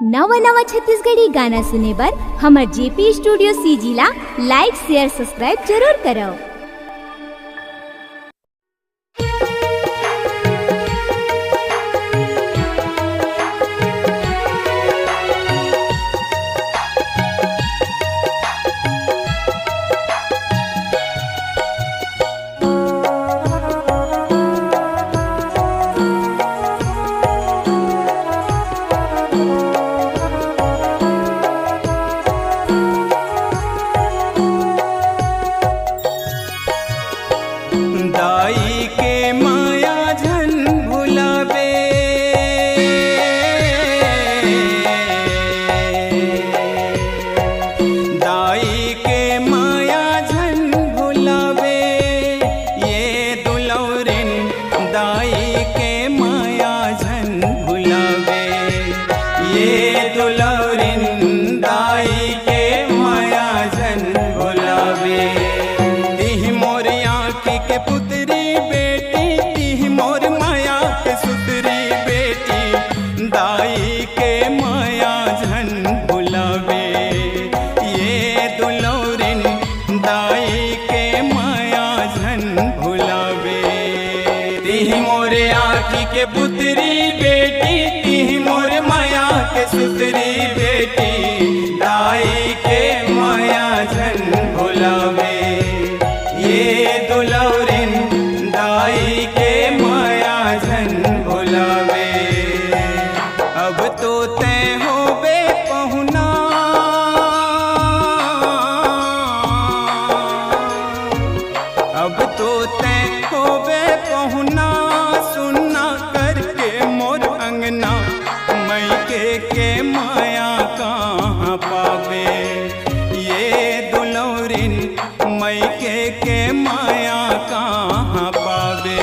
नवा नवा छत्तीसगढ़ी गाना सुने बर हमर जेपी स्टूडियो सीजी ला लाइक शेयर सब्सक्राइब जरूर करो। दाई के माया झन भुलावे, दाई के माया झन भुलावे, ये दुलौरिन दाई के माया झन भुलावे, ये दुलौरिन दाई के माया झन भुलावे। के पुत्री बेटी ती मोर माया के सुतरी बेटी, दाई के माया झन भुलावे, ये दुलौरिन दाई के माया झन भुलावे। ती मोर आँखी के पुत्री बेटी ती मोर माया के सुतरी बेटी, दाई के माया झन भुलावे, ये दुलौरिन दाई के माया झन भुलावे। अब तो तय होबे पहुना, अब तो तय होबे पहुना, सुनना करके मोर अंगना, मैके के माया कहाँ पावे, ये दुलौरिन मैके के माया कहाँ पावे।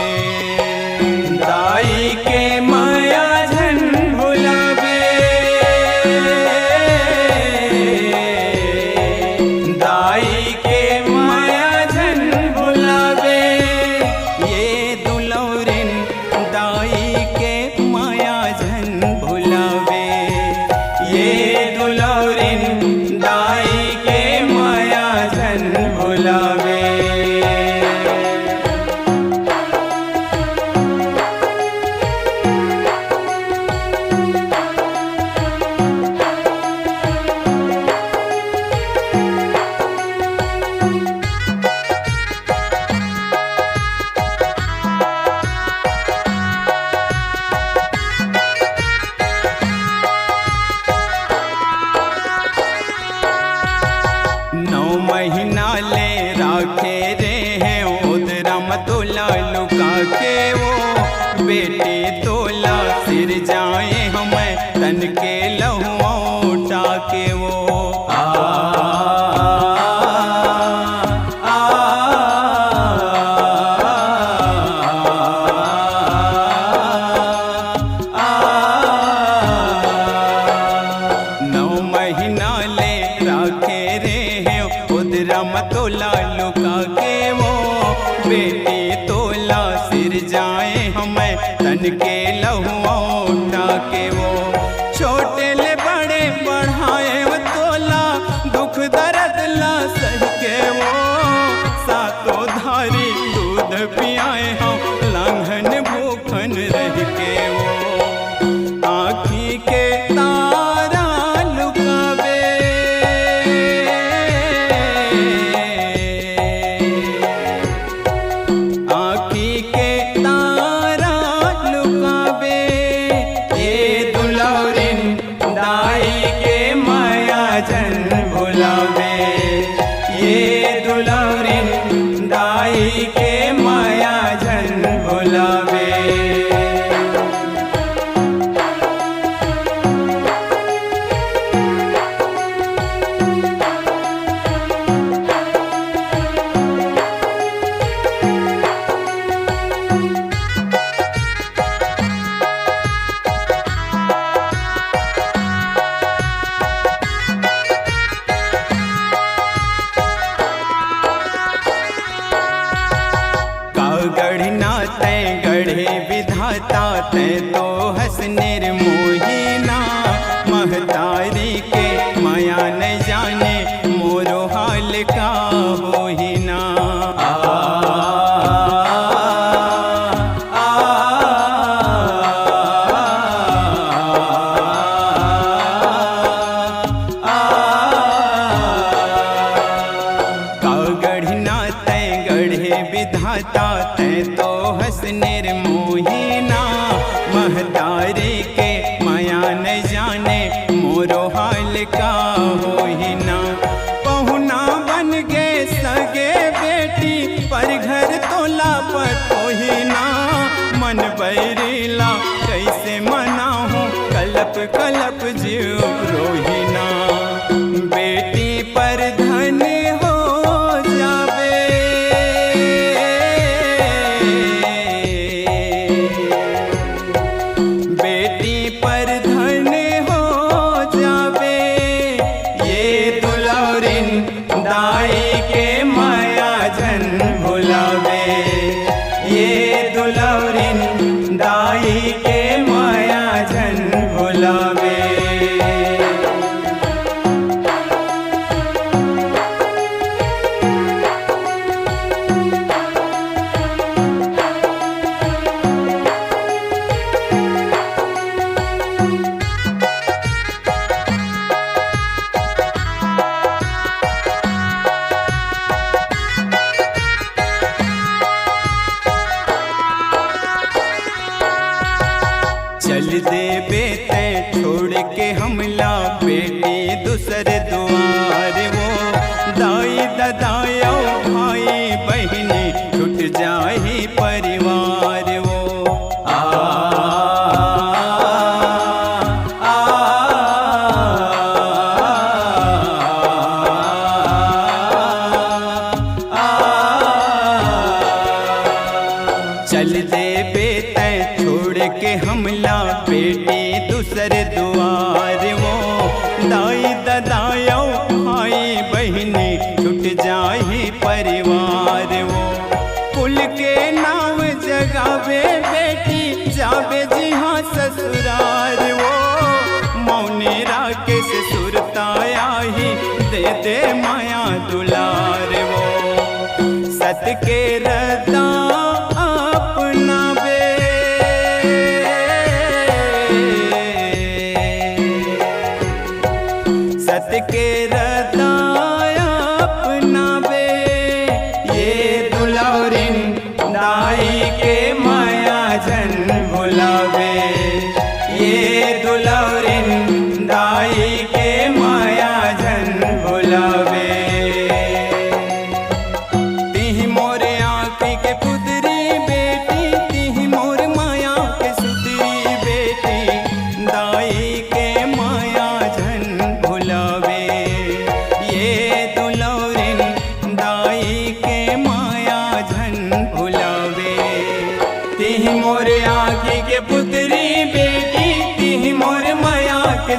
दाई के माया झन भुलावे, दाई के माया झन भुलावे, ये दुलौरिन दाई के माया झन भुलावे, ये दुलौरिन दाई के माया झन भुलावे। नौ महीना ले राखे रे हैं उधरा मतोला लुका के, वो बेटे तोला सिर जाए हमें तन के लहुआ उठा के, वो मतोला लुका के, वो बेटी तोला सिर जाए हमें तन के लहुआ उठा के, वो छोटे ले बड़े बढ़ाए वो तोला, दुख दर्द ला सह के, वो सातों धारी दूध पियाए हम लांघन भूखन रह के, वो आँखी के तारा लुकावे, आँखी के तारा लुकावे, ये दुलौरिन दाई के माया झन भुलावे, ये दुलौरिन दाई के माया झन भुलावे। गढ़ना तय गढ़े विधाता तय तो हस निर्मोहिना, महता जाने मोरो हाल का होई ना। पहुना बन गे सगे बेटी पर घर तोला पटोही ना। मन बैरीला कैसे मनाहूँ कलप कलप जीव रोहिना। बेटी पर धन हो जावे बेटी पर धन हो जावे। ये दुलौरिन दाई के माया जन भुलावे। ये दुलौरिन दाई के माया जन भुलावे। चल दे बेटे छोड़ के हमला बेटी दूसरे द्वार। वो दाई ददायो भाई बहनी छूट जाही परिवार। वो आ, आ, आ, चल दे बेटे छोड़ के हमला बेटी दूसरे द्वार। वो दाई ददायो भाई बहनी छूट जाही परिवार। वो कुल के नाम जगावे बेटी जावे जी हाँ ससुरार। वो मौनी राकेश सुरताया ही दे दे माया दुलार। वो सत के रदा अपनावे सत के रदाया अपनावे। ये दुलौरिन दाई के माया जन भुलावे। ये दुलौरिन दाई के माया जन भुलावे। तिहि मोर आँखी के पुतरी बेटी तिहि मोर माया के सुतरी बेटी। दाई के माया जन भुलावे। ये दुलौरिन दाई के माया जन भुलावे। तिहि मोर आँखी के पुतरी बेटी तिहि मोर माया के